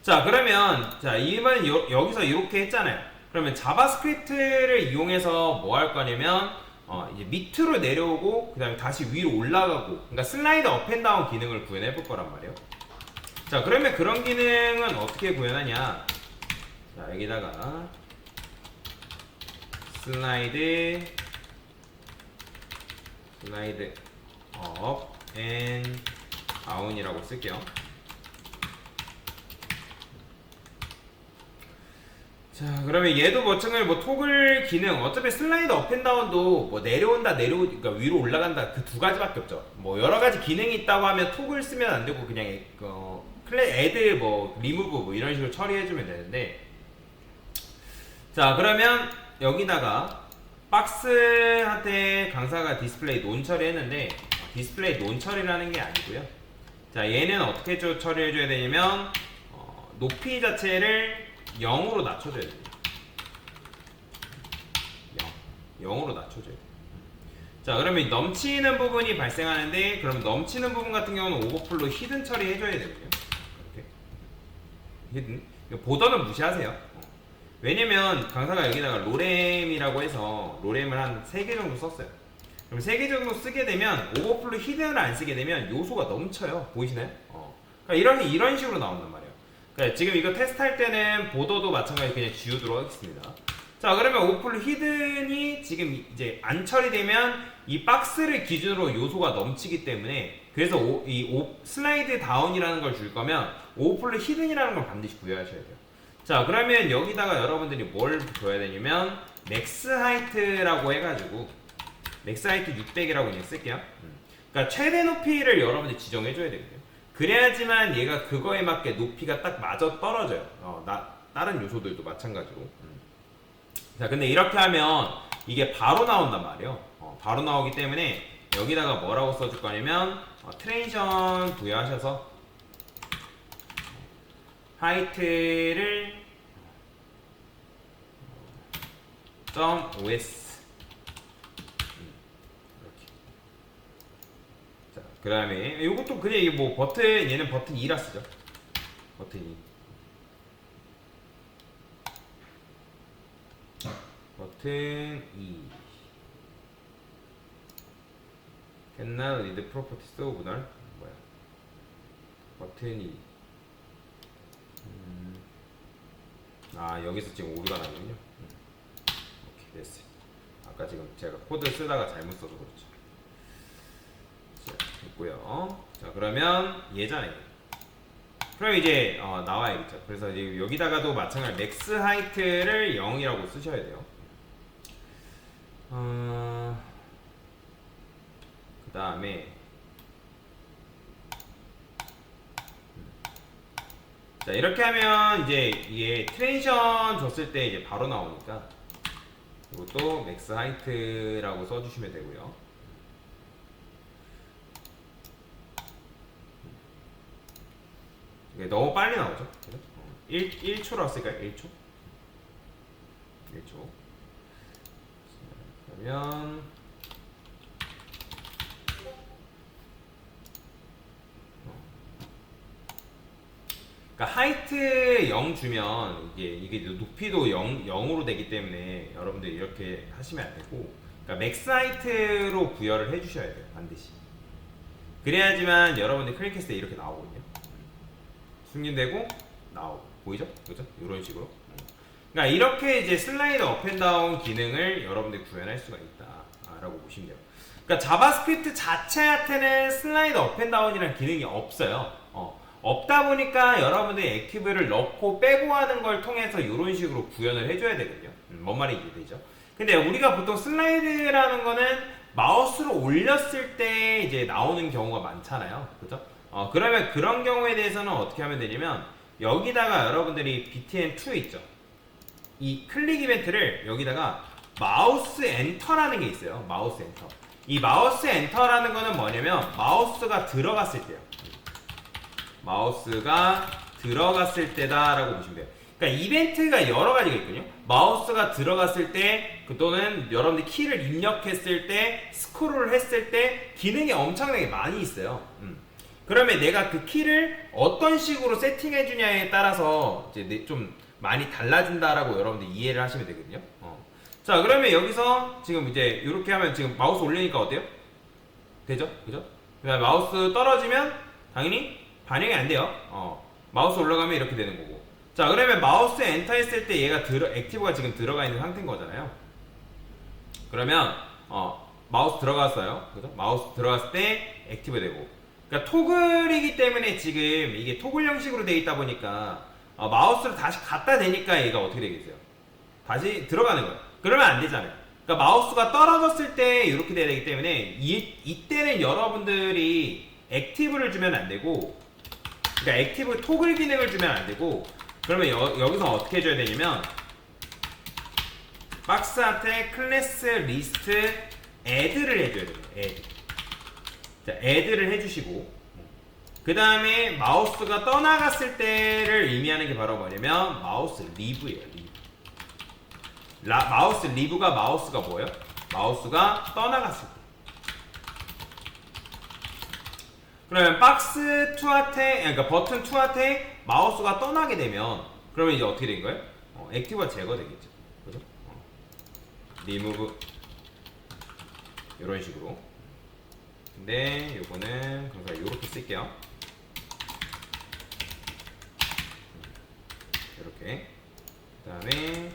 자, 그러면 자, 이번엔 여기서 이렇게 했잖아요. 그러면 자바스크립트를 이용해서 뭐 할 거냐면 이제 밑으로 내려오고 그다음에 다시 위로 올라가고, 그러니까 슬라이드 업앤다운 기능을 구현해 볼 거란 말이에요. 자, 그러면 그런 기능은 어떻게 구현하냐? 자, 여기다가 슬라이드 업 앤 다운이라고 쓸게요. 자, 그러면 얘도 마찬가지로 뭐 토글 기능, 어차피 슬라이드 업앤다운도 뭐 내려온다 그러니까 위로 올라간다, 그 두 가지밖에 없죠. 뭐 여러 가지 기능이 있다고 하면 토글 쓰면 안 되고 그냥 애드 뭐 리무브 뭐 이런 식으로 처리해주면 되는데, 자, 그러면 여기다가 박스한테 강사가 디스플레이 논 처리했는데 디스플레이 논 처리라는 게 아니고요. 자, 얘는 어떻게 처리해줘야 되냐면 높이 자체를 0으로 낮춰줘야 됩니다. 0으로 낮춰줘야 돼요. 자, 그러면 넘치는 부분이 발생하는데, 그럼 넘치는 부분 같은 경우는 오버플로 히든 처리해줘야 되거든요. 이렇게 히든, 보더는 무시하세요. 왜냐면 강사가 여기다가 로램이라고 해서 로램을 한 3개 정도 썼어요. 그럼 3개 정도 쓰게 되면 오버플로 히든을 안 쓰게 되면 요소가 넘쳐요. 보이시나요? 그러니까 이런 식으로 나온단 말이에요. 그러니까 지금 이거 테스트할 때는 보더도 마찬가지 그냥 지우도록 하겠습니다. 자, 그러면 오버플로 히든이 지금 이제 안 처리되면 이 박스를 기준으로 요소가 넘치기 때문에, 그래서 슬라이드 다운이라는 걸 줄 거면 오버플로 히든이라는 걸 반드시 구현하셔야 돼요. 자, 그러면 여기다가 여러분들이 뭘 줘야 되냐면 맥스 하이트라고 해가지고 맥스 하이트 600이라고 그냥 쓸게요. 그러니까 최대 높이를 여러분들이 지정해줘야 되거든요. 그래야지만 얘가 그거에 맞게 높이가 딱 맞아 떨어져요. 다른 요소들도 마찬가지로. 자, 근데 이렇게 하면 이게 바로 나온단 말이에요. 바로 나오기 때문에 여기다가 뭐라고 써줄 거냐면 트랜지션 부여하셔서 하이트를 .os 이렇게. 자, 그 다음에 이것도 그냥 이게 뭐 버튼, 얘는 버튼 2라 쓰죠. 버튼 2. 버튼 2. Cannot read properties of null. 뭐야? 버튼 2. 여기서 지금 오류가 나거든요. 오케이, 됐어요. 아까 지금 제가 코드 쓰다가 잘못 써서 그렇죠. 자, 됐고요. 자, 그러면 얘잖아요. 그럼 이제 나와야겠죠. 그래서 이제 여기다가도 마찬가지로 맥스 하이트를 0이라고 쓰셔야 돼요. 그 다음에 자, 이렇게 하면 이제 이게 트랜지션 줬을 때 이제 바로 나오니까 이것도 맥스 하이트라고 써주시면 되고요. 이게 너무 빨리 나오죠? 1초라고 쓸까요? 1초? 1초. 그러면 그러니까 하이트 0 주면 이게 높이도 0으로 되기 때문에 여러분들 이렇게 하시면 안 되고, 그러니까 맥스 하이트로 부여를 해주셔야 돼요, 반드시. 그래야지만 여러분들 클릭했을 때 이렇게 나오거든요. 승인되고 나오고, 보이죠? 그죠? 이런 식으로. 그러니까 이렇게 이제 슬라이드 업앤다운 기능을 여러분들이 구현할 수가 있다라고 보시면 돼요. 그러니까 자바스크립트 자체한테는 슬라이드 업앤다운이라는 기능이 없어요. 없다 보니까 여러분들이 액티브를 넣고 빼고 하는 걸 통해서 이런 식으로 구현을 해줘야 되거든요. 뭔 말인지 이해되죠? 근데 우리가 보통 슬라이드라는 거는 마우스로 올렸을 때 이제 나오는 경우가 많잖아요. 그죠? 그러면 그런 경우에 대해서는 어떻게 하면 되냐면 여기다가 여러분들이 btn2 있죠? 이 클릭 이벤트를 여기다가 마우스 엔터라는 게 있어요. 마우스 엔터. 이 마우스 엔터라는 거는 뭐냐면 마우스가 들어갔을 때요. 마우스가 들어갔을 때다라고 보시면 돼요. 그러니까 이벤트가 여러 가지가 있거든요. 마우스가 들어갔을 때, 또는 여러분들이 키를 입력했을 때, 스크롤을 했을 때 기능이 엄청나게 많이 있어요. 그러면 내가 그 키를 어떤 식으로 세팅해 주냐에 따라서 이제 좀 많이 달라진다라고 여러분들 이해를 하시면 되거든요. 자, 그러면 여기서 지금 이제 이렇게 하면 지금 마우스 올리니까 어때요? 되죠? 그죠? 그다음에 마우스 떨어지면 당연히 반영이 안 돼요. 마우스 올라가면 이렇게 되는 거고. 자, 그러면 마우스 엔터 했을 때 얘가 액티브가 지금 들어가 있는 상태인 거잖아요. 그러면 마우스 들어갔어요. 그죠? 마우스 들어갔을 때 액티브 되고. 그러니까 토글이기 때문에 지금 이게 토글 형식으로 되어 있다 보니까 마우스를 다시 갖다 대니까 얘가 어떻게 되겠어요? 다시 들어가는 거예요. 그러면 안 되잖아요. 그러니까 마우스가 떨어졌을 때 이렇게 돼야 되기 때문에 이때는 여러분들이 액티브를 주면 안 되고, 그러니까 액티브 토글 기능을 주면 안 되고, 그러면 여기서 어떻게 해줘야 되냐면 박스한테 클래스 리스트 add를 해줘야 돼요. add. 자, add를 해주시고, 그 다음에 마우스가 떠나갔을 때를 의미하는 게 바로 뭐냐면 마우스 리브예요. 리브. 마우스 리브가 마우스가 뭐예요? 마우스가 떠나갔을 때. 그러면 박스 2한테, 그러니까 버튼 2한테 마우스가 떠나게 되면 그러면 이제 어떻게 된 거예요? 액티브가 제거되겠죠. 그죠? 리무브 이런 식으로. 근데 요거는 그래서 요렇게 쓸게요. 이렇게. 그 다음에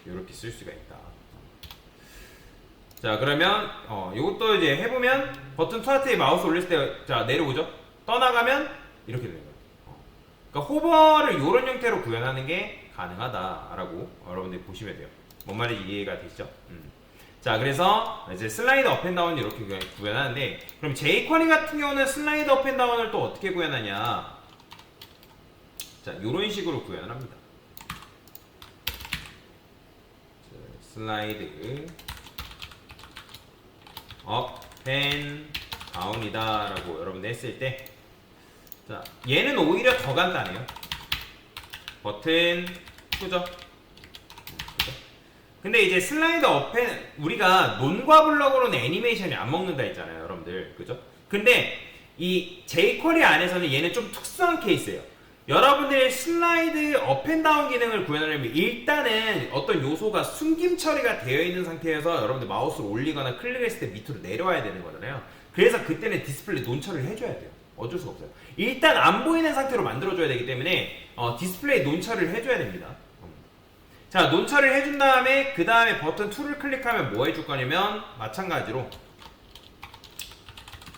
이렇게 쓸 수가 있다. 자, 그러면 이것도 이제 해보면 버튼 투하트에 마우스 올렸을 때 자 내려오죠. 떠나가면 이렇게 되는 거예요. 그러니까 호버를 이런 형태로 구현하는 게 가능하다라고 여러분들이 보시면 돼요. 뭔 말인지 이해가 되시죠? 자, 그래서 이제 슬라이드 업앤다운 이렇게 구현하는데, 그럼 jQuery 같은 경우는 슬라이드 업앤다운을 또 어떻게 구현하냐? 자, 이런 식으로 구현을 합니다. 슬라이드 업 앤 다운이다 라고 여러분들 했을 때, 자, 얘는 오히려 더 간단해요. 버튼 푸죠. 근데 이제 슬라이드 업앤 우리가 논과 블럭으로는 애니메이션이 안 먹는다 했잖아요, 여러분들. 그죠? 근데 이 jQuery 안에서는 얘는 좀 특수한 케이스예요. 여러분들의 슬라이드 업앤다운 기능을 구현하려면 일단은 어떤 요소가 숨김 처리가 되어 있는 상태에서 여러분들 마우스를 올리거나 클릭했을 때 밑으로 내려와야 되는 거잖아요. 그래서 그때는 디스플레이 논처리를 해줘야 돼요. 어쩔 수가 없어요. 일단 안 보이는 상태로 만들어줘야 되기 때문에 디스플레이 논처리를 해줘야 됩니다. 자, 논처리를 해준 다음에 그 다음에 버튼 2를 클릭하면 뭐 해줄 거냐면 마찬가지로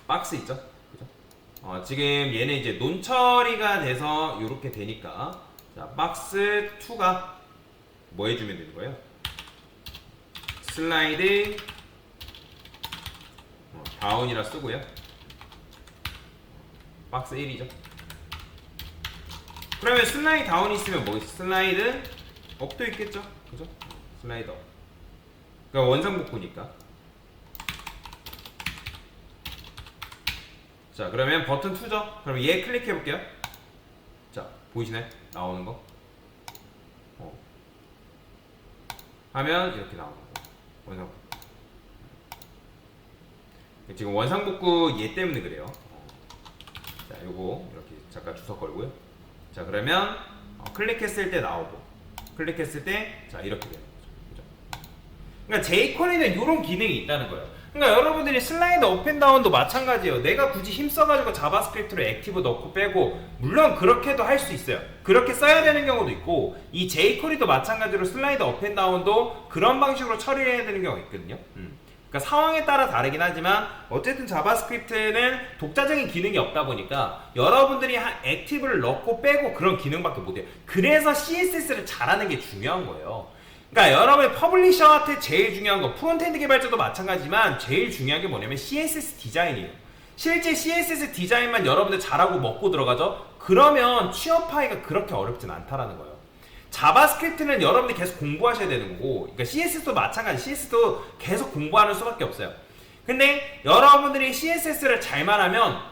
박스 있죠? 그죠? 지금 얘는 이제 논처리가 돼서 이렇게 되니까, 자, 박스 2가 뭐 해주면 되는 거예요? 슬라이드 다운이라 쓰고요. 박스 1이죠. 그러면 슬라이드 다운이 있으면 뭐겠어? 슬라이드 업도 있겠죠? 그죠? 슬라이드 업. 그러니까 원상복구니까. 자, 그러면 버튼 2죠? 그럼 얘 클릭해 볼게요. 자, 보이시나요? 나오는 거. 하면 이렇게 나오는 거. 원상복구. 지금 원상복구 얘 때문에 그래요. 자, 요거 이렇게 잠깐 주석 걸고요. 자, 그러면 클릭했을 때 나오고, 클릭했을 때 자 이렇게 되는 거죠. 그죠? 그러니까 jQuery는 이런 기능이 있다는 거예요. 그러니까 여러분들이 슬라이드 업앤다운도 마찬가지예요. 내가 굳이 힘써가지고 자바스크립트로 액티브 넣고 빼고, 물론 그렇게도 할 수 있어요. 그렇게 써야 되는 경우도 있고, 이 jQuery도 마찬가지로 슬라이드 업앤다운도 그런 방식으로 처리해야 되는 경우가 있거든요. 그러니까 상황에 따라 다르긴 하지만 어쨌든 자바스크립트는 독자적인 기능이 없다 보니까 여러분들이 액티브를 넣고 빼고 그런 기능밖에 못해요. 그래서 CSS를 잘하는 게 중요한 거예요. 그러니까 여러분의 퍼블리셔한테 제일 중요한 거, 프론트엔드 개발자도 마찬가지지만 제일 중요한 게 뭐냐면 CSS 디자인이에요. 실제 CSS 디자인만 여러분들 잘하고 먹고 들어가죠? 그러면 취업하기가 그렇게 어렵진 않다라는 거예요. 자바스크립트는 여러분들이 계속 공부하셔야 되는 거고, 그러니까 CSS도 마찬가지, CSS도 계속 공부하는 수밖에 없어요. 근데 여러분들이 CSS를 잘만 하면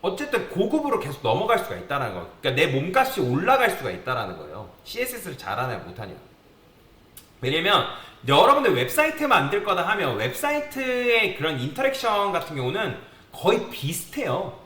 어쨌든 고급으로 계속 넘어갈 수가 있다는 거예요. 그러니까 내 몸값이 올라갈 수가 있다는 거예요. CSS를 잘하냐 못하냐. 왜냐면 여러분들 웹사이트 만들 거다 하면 웹사이트의 그런 인터랙션 같은 경우는 거의 비슷해요.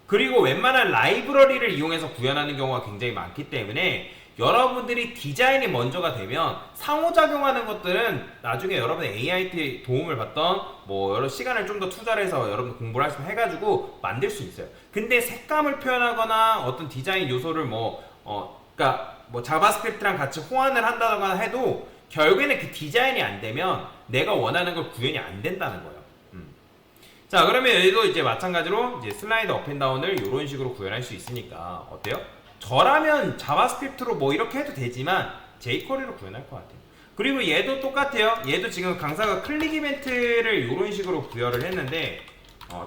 그리고 웬만한 라이브러리를 이용해서 구현하는 경우가 굉장히 많기 때문에 여러분들이 디자인이 먼저가 되면 상호작용하는 것들은 나중에 여러분의 AI 도움을 받던 뭐 여러 시간을 좀 더 투자를 해서 여러분 공부를 해가지고 만들 수 있어요. 근데 색감을 표현하거나 어떤 디자인 요소를 그러니까 뭐 자바스크립트랑 같이 호환을 한다거나 해도 결국에는 그 디자인이 안 되면 내가 원하는 걸 구현이 안 된다는 거예요. 자, 그러면 여기도 이제 마찬가지로 이제 슬라이드 업앤다운을 이런 식으로 구현할 수 있으니까 어때요? 저라면 자바스크립트로 뭐 이렇게 해도 되지만 jQuery로 구현할 것 같아요. 그리고 얘도 똑같아요. 얘도 지금 강사가 클릭 이벤트를 이런 식으로 구현을 했는데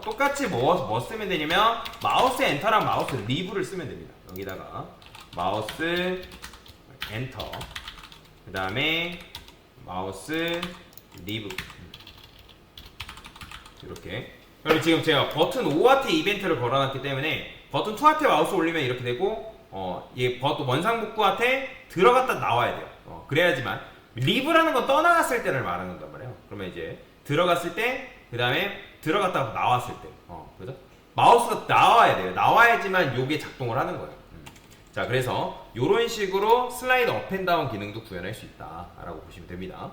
똑같이 뭐 쓰면 되냐면 마우스 엔터랑 마우스 리브를 쓰면 됩니다. 여기다가 마우스 엔터 그 다음에 마우스 리브 이렇게. 그럼 지금 제가 버튼 5화트 이벤트를 걸어놨기 때문에 버튼 2화트 마우스 올리면 이렇게 되고 얘 버튼 원상복구 화트에 들어갔다 나와야 돼요. 그래야지만 리브라는 건 떠나갔을 때를 말하는 거란 말이에요. 그러면 이제 들어갔을 때 그 다음에 들어갔다 나왔을 때 그죠? 마우스가 나와야 돼요. 나와야지만 요게 작동을 하는 거예요. 자, 그래서 이런 식으로 슬라이드 업앤다운 기능도 구현할 수 있다라고 보시면 됩니다.